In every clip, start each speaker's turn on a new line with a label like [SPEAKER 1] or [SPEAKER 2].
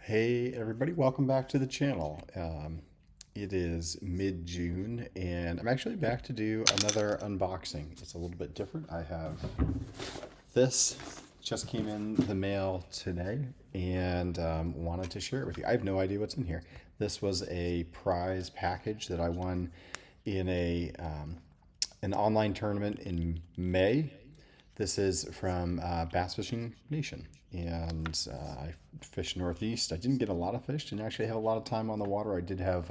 [SPEAKER 1] Hey everybody, welcome back to the channel. It is mid-June and I'm actually back to do another unboxing. It's a little bit different. I have this, just came in the mail today and wanted to share it with you. I have no idea what's in here. This was a prize package that I won in an online tournament in May. This is from Bass Fishing Nation, and I fish Northeast. I didn't get a lot of fish, didn't actually have a lot of time on the water. I did have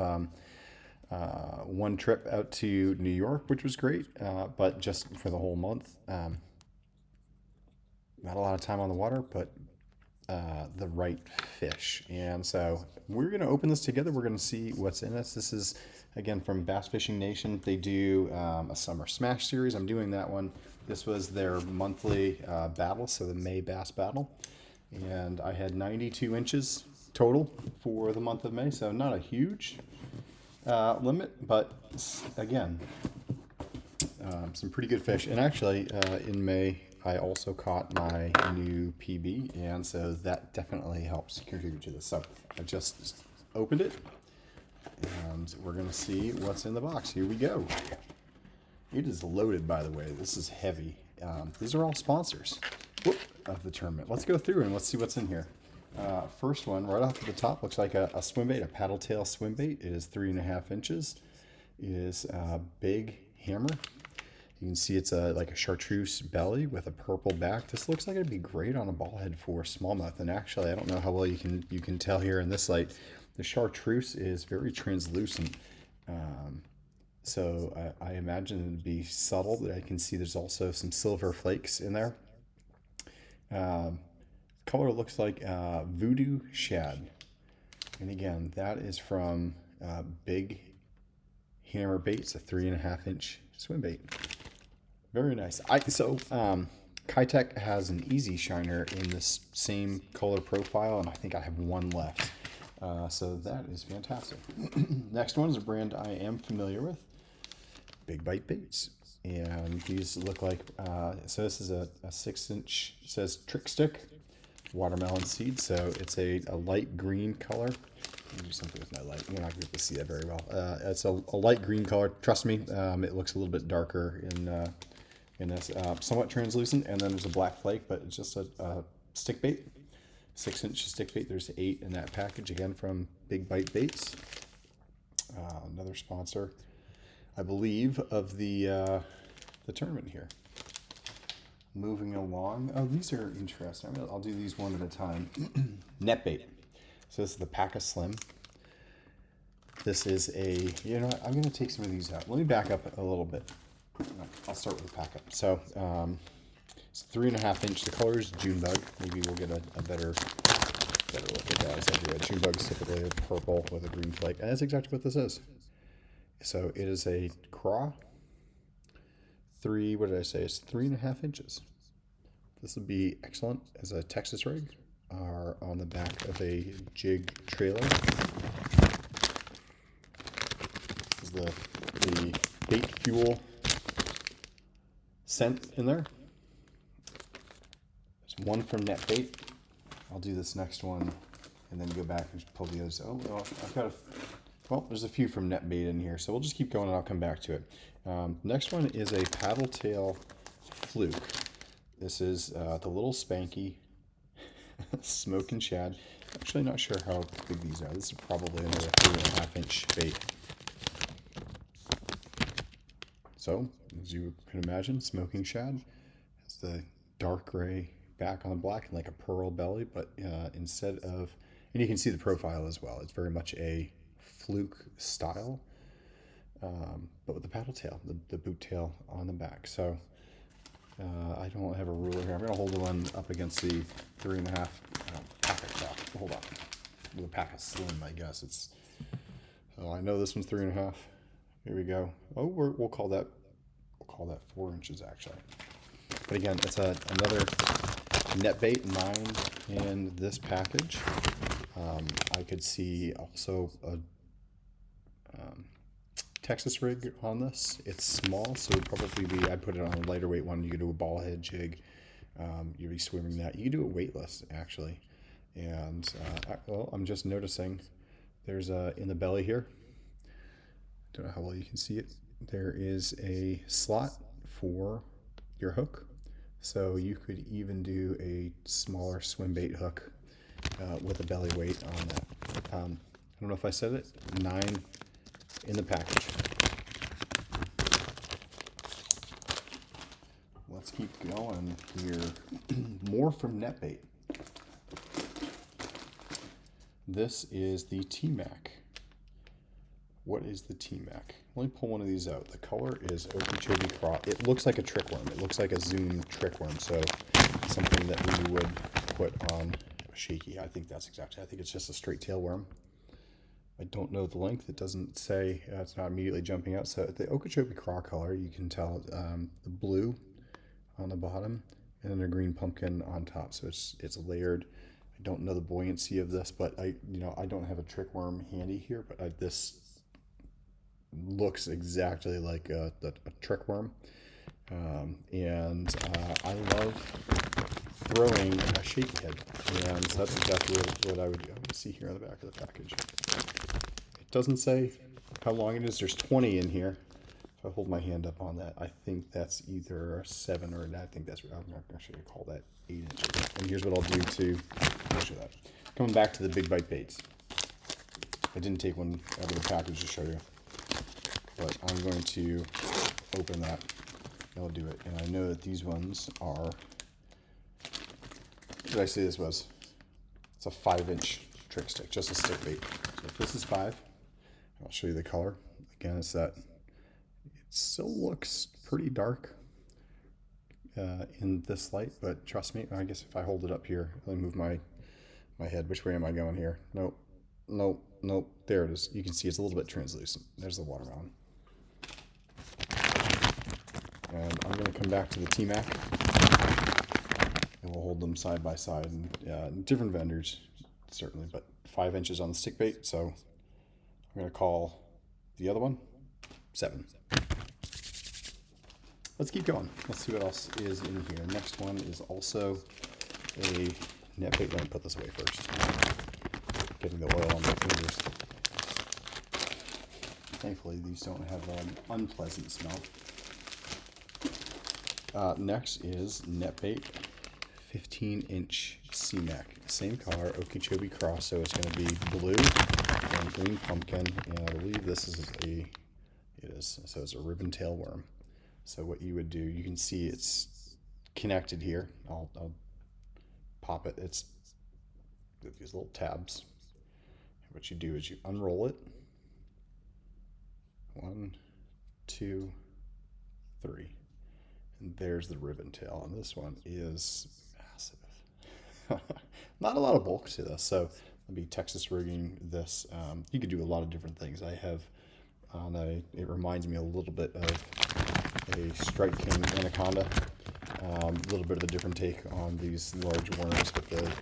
[SPEAKER 1] one trip out to New York, which was great, but just for the whole month. Not a lot of time on the water, but the right fish. And so we're going to open this together. We're going to see what's in this. This is, again, from Bass Fishing Nation. They do a Summer Smash series. I'm doing that one. This was their monthly battle, so the May Bass Battle. And I had 92 inches total for the month of May, so not a huge limit, but again, some pretty good fish. And actually, in May, I also caught my new PB, and so that definitely helps contribute to this. So I just opened it, and we're going to see what's in the box. Here we go. It is loaded, by the way. This is heavy. These are all sponsors of the tournament. Let's go through and let's see what's in here. First one, right off the top, looks like a swim bait, a paddle tail swim bait. It is 3.5 inches. It is a big hammer. You can see it's like a chartreuse belly with a purple back. This looks like it'd be great on a ball head for smallmouth. And actually, I don't know how well you can tell here in this light. The chartreuse is very translucent. So I imagine it'd be subtle. I can see there's also some silver flakes in there. Color looks like voodoo shad. And again, that is from Big Hammer Baits, a 3.5 inch swim bait. Very nice. Kitech has an easy shiner in this same color profile, and I think I have one left. So that is fantastic. Next one is a brand I am familiar with, Big Bite Baits. And these look like, so this is a 6-inch, it says Trick Stick, watermelon seed. So it's a light green color. Let me do something with my light. You're not going to be able to see that very well. It's a light green color. Trust me, it looks a little bit darker in this. Somewhat translucent. And then there's a black flake, but it's just a stick bait. 6-inch stick bait. There's 8 in that package, again from Big Bite Baits. Another sponsor, I believe, of the tournament here. Moving along. Oh, these are interesting. I'll do these one at a time. Net bait. So this is the Paca Slim. This is a, I'm going to take some of these out. Let me back up a little bit. I'll start with the Paca. So it's 3.5 inch. The color is June bug. Maybe we'll get a better look at that as I do it. June bug is typically a purple with a green flake. And that's exactly what this is. So it is a craw. What did I say? It's 3.5 inches. This would be excellent as a Texas rig or on the back of a jig trailer. This is the bait fuel scent in there. There's one from Net Bait. I'll do this next one and then go back and pull the others. Oh, well, well, there's a few from Net Bait in here, so we'll just keep going and I'll come back to it. Next one is a paddle tail fluke. This is the little spanky smoking shad. Actually not sure how big these are. This is probably another 3.5 inch bait. So, as you can imagine, smoking shad has the dark gray back on the black and like a pearl belly, but instead of, and you can see the profile as well. It's very much a fluke style, but with the paddle tail, the boot tail on the back. So I don't have a ruler here. I'm going to hold the one up against the 3.5 Paca cloth. Hold on. The Paca Slim, I guess. So I know this one's 3.5. Here we go. Oh, we'll call that 4 inches actually. But again, it's another net bait, 9 in this package. I could see also a Texas rig on this. It's small, so it'd probably be, I'd put it on a lighter weight one. You could do a ball head jig. You'd be swimming that. You could do it weightless, actually. And well, I'm just noticing there's in the belly here. Don't know how well you can see it. There is a slot for your hook. So you could even do a smaller swim bait hook with a belly weight on that. I don't know if I said it, 9 in the package. Let's keep going here. More from NetBait. This is the T-Mac. What is the T-Mac? Let me pull one of these out. The color is Okeechobee Craw. It looks like a trick worm. It looks like a Zoom trick worm. So something that we would put on a shaky. I think it's just a straight tail worm. I don't know the length. It doesn't say. It's not immediately jumping out. So the Okeechobee Craw color, you can tell the blue on the bottom and then a green pumpkin on top. So it's layered. I don't know the buoyancy of this, but I don't have a trick worm handy here, but this looks exactly like a trick worm. And I love throwing a shaky head, and so that's exactly what I would do. Let's see here on the back of the package. It doesn't say how long it is. There's 20 in here. If I hold my hand up on that, I think that's either a 7 or I think that's, I'm actually going to call that 8 inches. And here's what I'll do to show that. Coming back to the big bite baits. I didn't take one out of the package to show you, but I'm going to open that. I'll do it. And I know that these ones are, what did I say this was? It's a 5-inch trick stick, just a stick bait. So if this is 5, I'll show you the color. Again, it's that. It still looks pretty dark in this light, but trust me, I guess if I hold it up here, let me move my head. Which way am I going here? Nope, nope, nope. There it is. You can see it's a little bit translucent. There's the watermelon. And I'm going to come back to the T-Mac, and we'll hold them side by side. And different vendors, certainly, but 5 inches on the stick bait, so I'm going to call the other one 7. Let's keep going. Let's see what else is in here. Next one is also a net bait. Let me put this away first. Getting the oil on my fingers. Thankfully, these don't have an unpleasant smell. Next is NetBait 15-inch C-Mac. Same color, Okeechobee Cross, so it's going to be blue and green pumpkin, and I believe this is it's a ribbon tail worm. So what you would do, you can see it's connected here. I'll pop it. It's with these little tabs. What you do is you unroll it. 1, 2, 3. And there's the ribbon tail, and this one is massive. Not a lot of bulk to this, so I'll be Texas rigging this. You could do a lot of different things. I have it reminds me a little bit of a Strike King Anaconda. A little bit of a different take on these large worms with the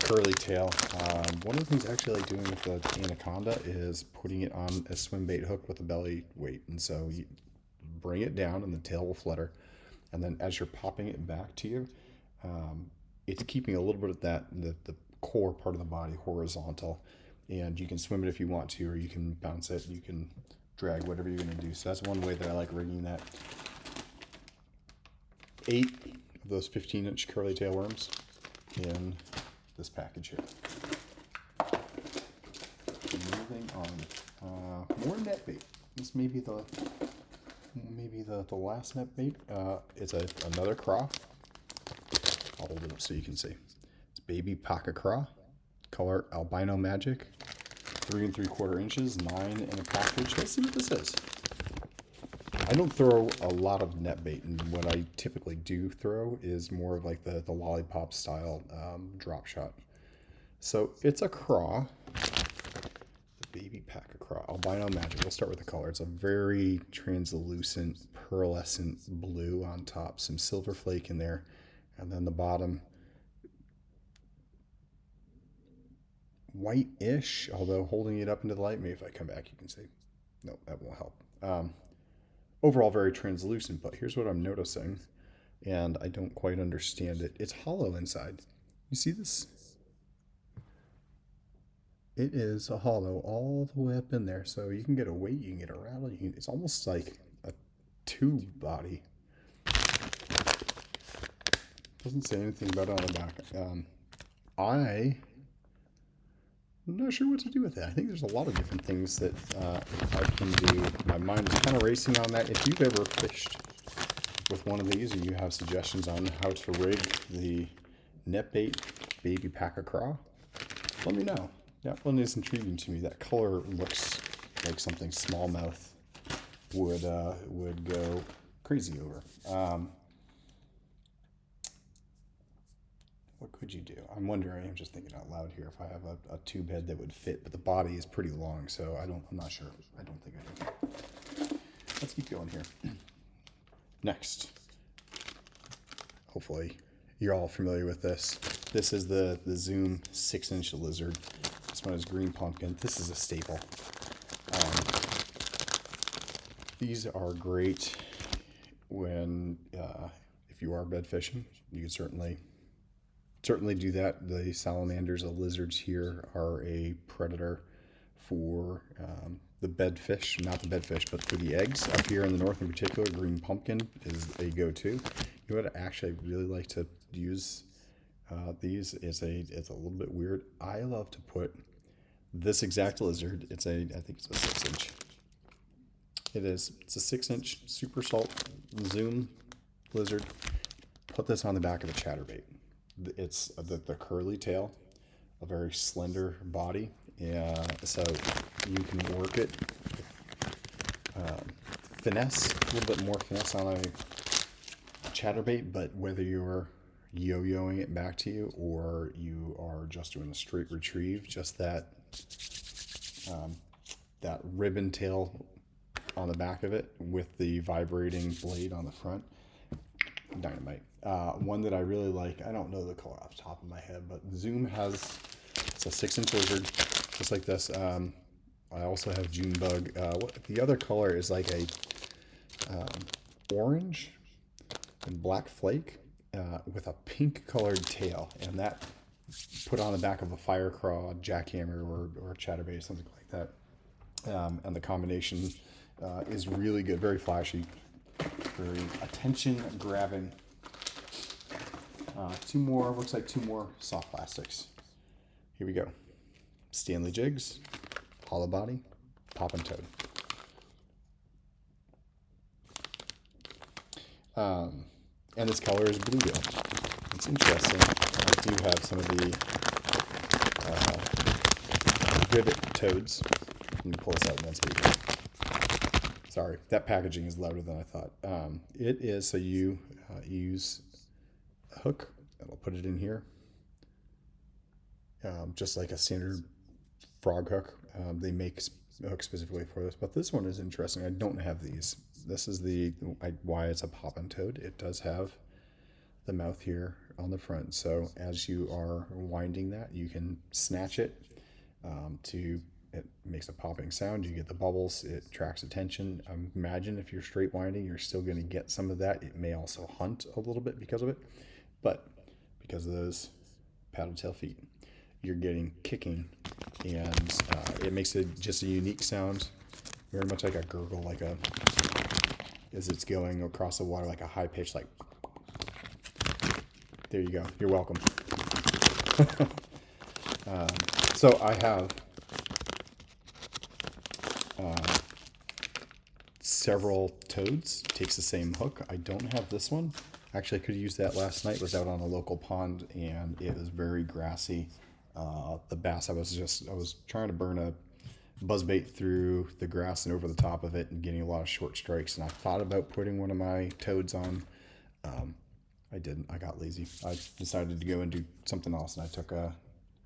[SPEAKER 1] curly tail. One of the things I actually like doing with the Anaconda is putting it on a swim bait hook with a belly weight, and so you bring it down and the tail will flutter, and then as you're popping it back to you, it's keeping a little bit of that the core part of the body horizontal, and you can swim it if you want to, or you can bounce it, you can drag, whatever you're going to do. So that's one way that I like rigging that. 8 of those 15-inch curly tail worms in this package here. Moving on, more net bait. This may be the last net bait. It's another craw. I'll hold it up so you can see. It's baby pocket craw, color albino magic, 3 3/4 inches, 9 in a package. Let's see what this is. I don't throw a lot of net bait, and what I typically do throw is more of like the lollipop style drop shot. So it's a craw, the baby pocket craw, albino magic. We'll start with the color. It's a very translucent, pearlescent blue on top, some silver flake in there, and then the bottom white-ish, although holding it up into the light, maybe if I come back you can see. No, that won't help. Overall very translucent, but here's what I'm noticing, and I don't quite understand it. It's hollow inside. You see this? It is a hollow all the way up in there, so you can get a weight, you can get a rattle. It's almost like a tube body. Doesn't say anything about it on the back. I'm not sure what to do with it. I think there's a lot of different things that I can do. My mind is kind of racing on that. If you've ever fished with one of these, or you have suggestions on how to rig the net bait baby pack a craw, let me know. That one is intriguing to me. That color looks like something smallmouth would go crazy over. What could you do? I'm wondering. I'm just thinking out loud here. If I have a tube head that would fit, but the body is pretty long, so I'm not sure. I don't think I do. Let's keep going here. Next, hopefully you're all familiar with this. This is the Zoom 6-inch lizard. This one is green pumpkin. This is a staple. These are great when if you are bed fishing. You can certainly do that. The salamanders, the lizards here, are a predator for the bed fish, not the bed fish, but for the eggs. Up here in the north in particular, green pumpkin is a go-to. You know what I actually really like to use these is it's a little bit weird. I love to put this exact lizard. I think it's a 6-inch. It is. It's a 6-inch super salt Zoom lizard. Put this on the back of a chatterbait. It's the curly tail, a very slender body, so you can work it, finesse, a little bit more finesse on a chatterbait, but whether you're yo-yoing it back to you or you are just doing a straight retrieve, just that ribbon tail on the back of it with the vibrating blade on the front, dynamite. One that I really like, I don't know the color off the top of my head, but Zoom it's a 6-inch lizard, just like this. I also have Junebug. The other color is like a orange and black flake with a pink colored tail, and that put on the back of a fire craw, jackhammer, or chatterbait, something like that. And the combination is really good, very flashy, very attention grabbing. Looks like two more soft plastics. Here we go. Stanley jigs, hollow body, pop and toad. And this color is bluegill. It's interesting. I do have some of the rivet toads. Let me pull this out and then speak. Sorry, that packaging is louder than I thought. It is, so you use a hook, and I'll put it in here. Just like a standard frog hook. They make a hook specifically for this, but this one is interesting. I don't have these. This is why it's a pop and toad. It does have the mouth here on the front, so as you are winding that, you can snatch it it makes a popping sound. You get the bubbles. It attracts attention. Imagine if you're straight winding, you're still going to get some of that. It may also hunt a little bit because of it, but because of those paddle tail feet, you're getting kicking, and it makes it just a unique sound, very much like a gurgle, as it's going across the water, like a high pitch, like. There you go. You're welcome. So I have several toads. Takes the same hook. I don't have this one. Actually, I could have used that last night. Was out on a local pond, and it was very grassy. The bass, I was trying to burn a buzzbait through the grass and over the top of it and getting a lot of short strikes. And I thought about putting one of my toads on. I didn't. I got lazy. I decided to go and do something else, and I took a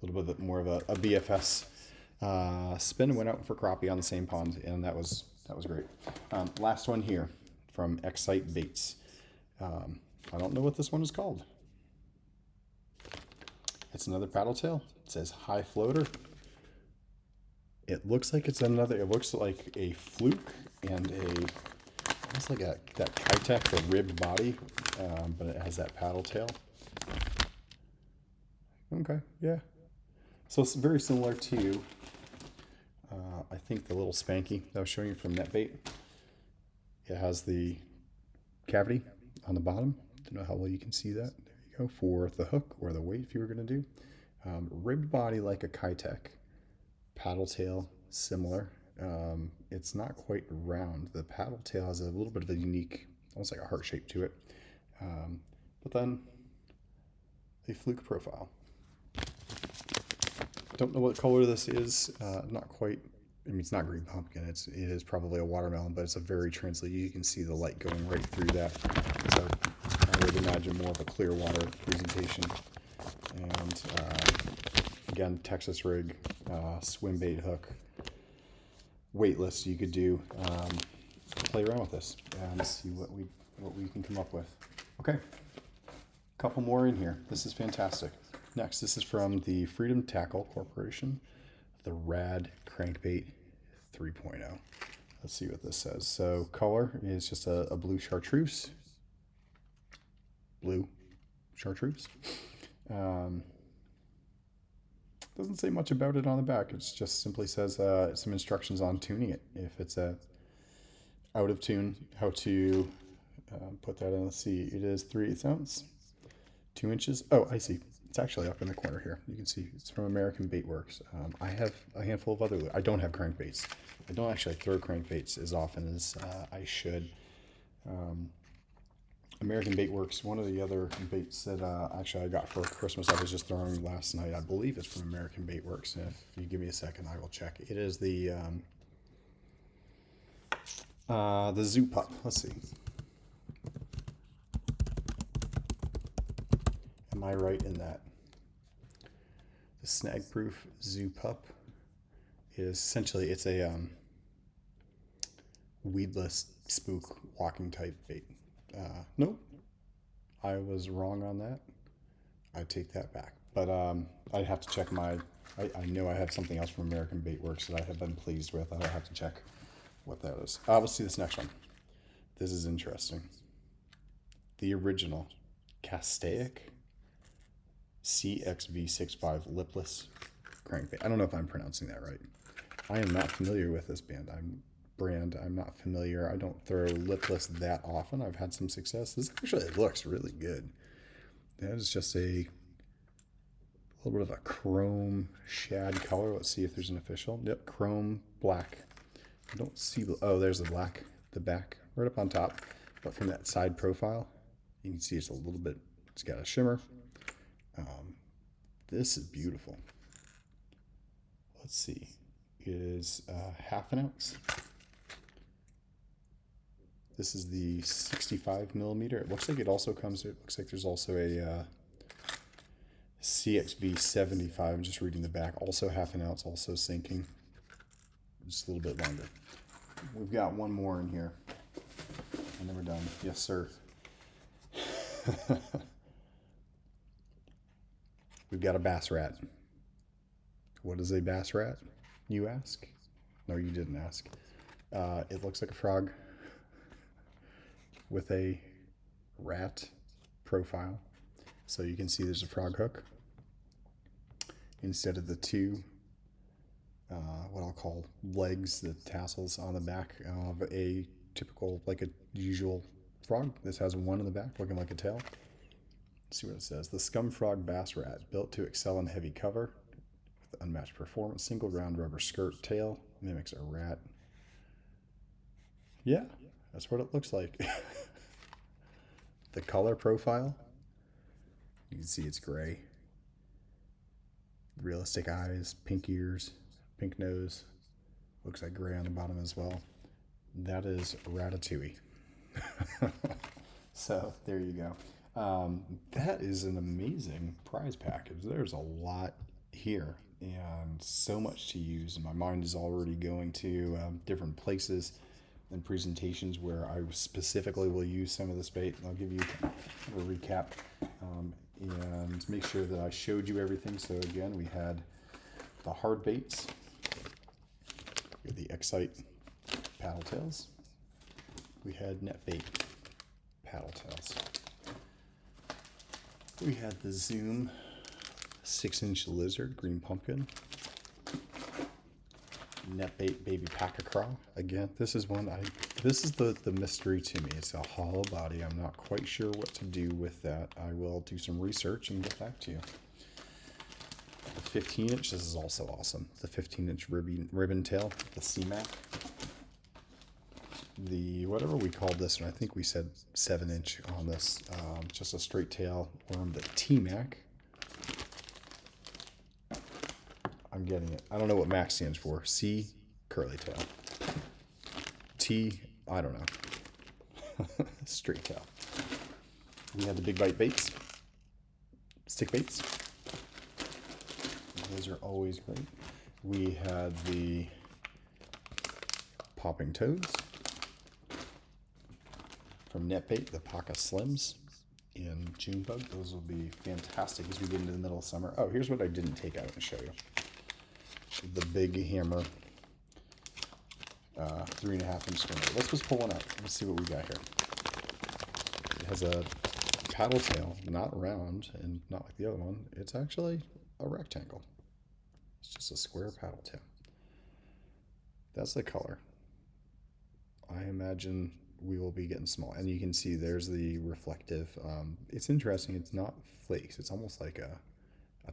[SPEAKER 1] little bit more of a BFS spin and went out for crappie on the same pond, and that was great. Last one here from Excite Baits. I don't know what this one is called. It's another paddle tail. It says high floater. It looks like it looks like a fluke and almost like that Kitech, the ribbed body, but it has that paddle tail. Okay, yeah. So it's very similar to, I think, the little Spanky that I was showing you from NetBait. It has the cavity on the bottom. Don't know how well you can see that. There you go, for the hook or the weight if you were going to do. Ribbed body like a Kitech. Paddle tail, similar. It's not quite round. The paddle tail has a little bit of a unique, almost like a heart shape to it. But then a fluke profile. Don't know what color this is. Not quite. I mean, it's not green pumpkin. It is probably a watermelon, but it's a very translucent. You can see the light going right through that. So I would imagine more of a clear water presentation. And again, Texas rig, swim bait hook, weightless. You could do play around with this and see what we can come up with. Okay, couple more in here. This is fantastic. Next, this is from the Freedom Tackle Corporation, the Rad Crankbait 3.0. Let's see what this says. So color is just a blue chartreuse. Blue chartreuse. Doesn't say much about it on the back. It just simply says some instructions on tuning it. If it's out of tune, how to put that in. Let's see. It is 3/8 ounce, 2 inches. Oh, I see. It's actually up in the corner here. You can see it's from American Bait Works. I have a handful of other. I don't have crankbaits. I don't actually throw crankbaits as often as I should. American Bait Works, one of the other baits that actually I got for Christmas, I was just throwing last night. I believe it's from American Bait Works. And if you give me a second, I will check. It is the Zoo Pup. Let's see. Am I right in that? The Snag Proof Zoo Pup is essentially, it's a weedless spook walking type bait. Nope, I was wrong on that. I take that back. But I'd have to check my, I know I have something else from American Bait Works that I have been pleased with. I'll have to check what that is. Let's see this next one. This is interesting. The original Castaic CXV65 lipless crankbait. I don't know if I'm pronouncing that right. I am not familiar with this brand. I'm not familiar. I don't throw lipless that often. I've had some success. This actually looks really good. That is just a little bit of a chrome shad color. Let's see if there's an official. Yep, chrome black. I don't see the, oh, there's the black, the back right up on top. But from that side profile, you can see it's a little bit, it's got a shimmer. This is beautiful. Let's see. It is 1/2 ounce. This is the 65 millimeter. It looks like it also comes, it looks like there's also a CXV 75. I'm just reading the back. Also 1/2 ounce, also sinking. Just a little bit longer. We've got one more in here. And then we're done. Yes, sir. We've got a bass rat. What is a bass rat, you ask? No, you didn't ask. It looks like a frog with a rat profile. So you can see there's a frog hook instead of the two, what I'll call legs, the tassels on the back of a typical, like a usual frog. This has one in the back looking like a tail. Let's see what it says. The Scum Frog Bass Rat, built to excel in heavy cover with unmatched performance. Single round rubber skirt tail, mimics a rat. Yeah, that's what it looks like. The color profile, you can see it's gray. Realistic eyes, pink ears, pink nose. Looks like gray on the bottom as well. That is Ratatouille. So there you go. That is an amazing prize package. There's a lot here and so much to use, and my mind is already going to different places and presentations where I specifically will use some of this bait. I'll give you a recap and make sure that I showed you everything. So again, we had the hard baits, we had the Excite paddle tails, we had net bait paddle tails, we had the Zoom 6-inch lizard, green pumpkin. Net bait baby pack craw. Again, this is the mystery to me. It's a hollow body. I'm not quite sure what to do with that. I will do some research and get back to you. The 15-inch, this is also awesome. The 15-inch ribbon tail, the C-Mac. The, whatever we called this one, I think we said 7-inch on this. Just a straight tail worm, the T-Mac. I'm getting it. I don't know what Mac stands for. C, curly tail. T, I don't know. Straight tail. We had the big bite baits. Stick baits. Those are always great. We had the popping toads. From NetBait, the Paca Slims in June bug. Those will be fantastic as we get into the middle of summer. Oh, here's what I didn't take out and show you. The Big Hammer 3.5-inch swimmer. Let's just pull one out. Let's see what we got here. It has a paddle tail, not round and not like the other one. It's actually a rectangle. It's just a square paddle tail. That's the color. I imagine we will be getting small. And you can see there's the reflective. It's interesting. It's not flakes. It's almost like a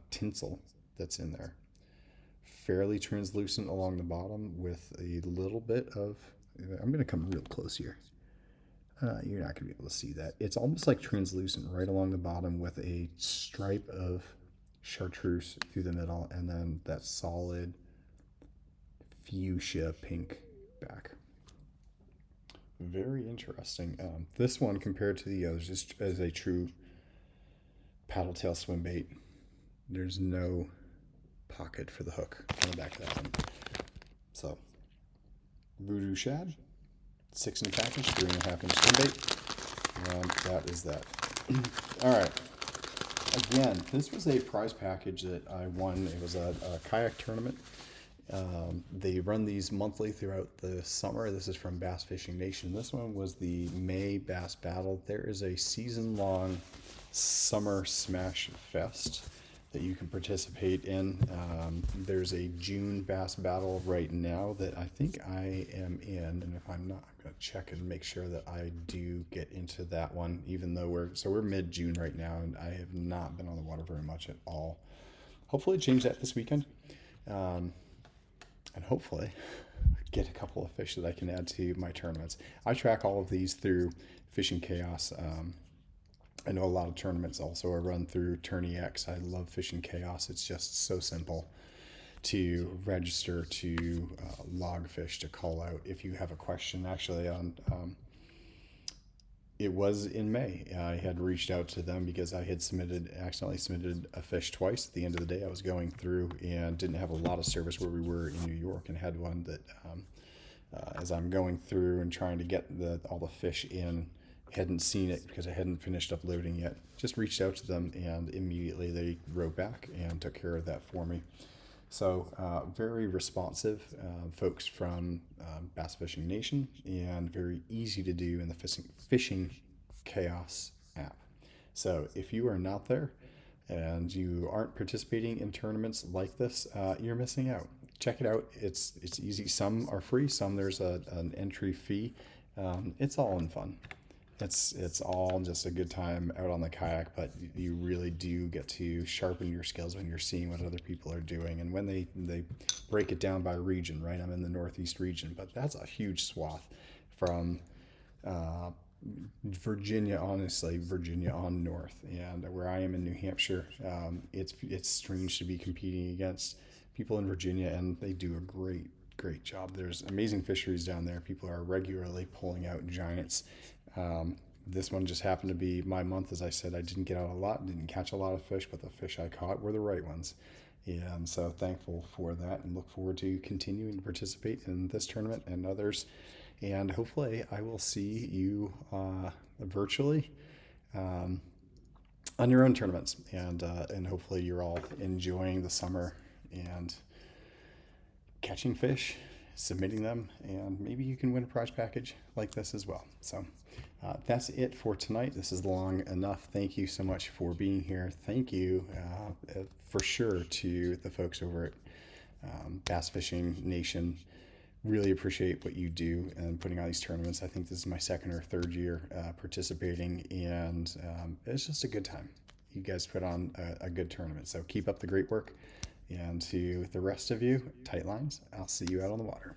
[SPEAKER 1] tinsel that's in there. Fairly translucent along the bottom with a little bit of, I'm going to come real close here. You're not going to be able to see that. It's almost like translucent right along the bottom with a stripe of chartreuse through the middle, and then that solid fuchsia pink back. Very interesting. This one compared to the others is a true paddle tail swim bait. There's no pocket for the hook on the back of that one. So, Voodoo Shad, 6-inch package, 3.5-inch swim bait, and that is that. All right. Again, this was a prize package that I won. It was a kayak tournament. They run these monthly throughout the summer. This is from Bass Fishing Nation. This one was the May Bass Battle. There is a season-long summer smash fest that you can participate in. There's a June Bass Battle right now that I think I am in, and if I'm not, I'm going to check and make sure that I do get into that one, even though we're mid-June right now, and I have not been on the water very much at all. Hopefully change that this weekend. And hopefully get a couple of fish that I can add to my tournaments. I track all of these through Fishing Chaos. I know a lot of tournaments also are run through Tourney X. I love Fishing Chaos. It's just so simple to register, to log fish, to call out if you have a question. Actually, it was in May. I had reached out to them because I had accidentally submitted a fish twice. At the end of the day, I was going through and didn't have a lot of service where we were in New York, and had one that as I'm going through and trying to get all the fish in, hadn't seen it because I hadn't finished uploading yet. Just reached out to them, and immediately they wrote back and took care of that for me. So very responsive folks from Bass Fishing Nation, and very easy to do in the Fishing Chaos app. So if you are not there and you aren't participating in tournaments like this, you're missing out. Check it out. It's easy. Some are free. Some there's an entry fee. It's all in fun. It's all just a good time out on the kayak, but you really do get to sharpen your skills when you're seeing what other people are doing. And when they break it down by region, right? I'm in the Northeast region, but that's a huge swath from Virginia, honestly, Virginia on north. And where I am in New Hampshire, it's strange to be competing against people in Virginia, and they do a great job. There's amazing fisheries down there. People are regularly pulling out giants. This one just happened to be my month. As I said, I didn't get out a lot, didn't catch a lot of fish, but the fish I caught were the right ones. And so thankful for that, and look forward to continuing to participate in this tournament and others. And hopefully I will see you virtually on your own tournaments. And hopefully you're all enjoying the summer and catching fish submitting them, and maybe you can win a prize package like this as well. So that's it for tonight. This is long enough. Thank you so much for being here. Thank you for sure to the folks over at Bass Fishing Nation. Really appreciate what you do and putting on these tournaments. I think this is my second or third year participating, and it's just a good time. You guys put on a good tournament, so keep up the great work. And to the rest of you, tight lines, I'll see you out on the water.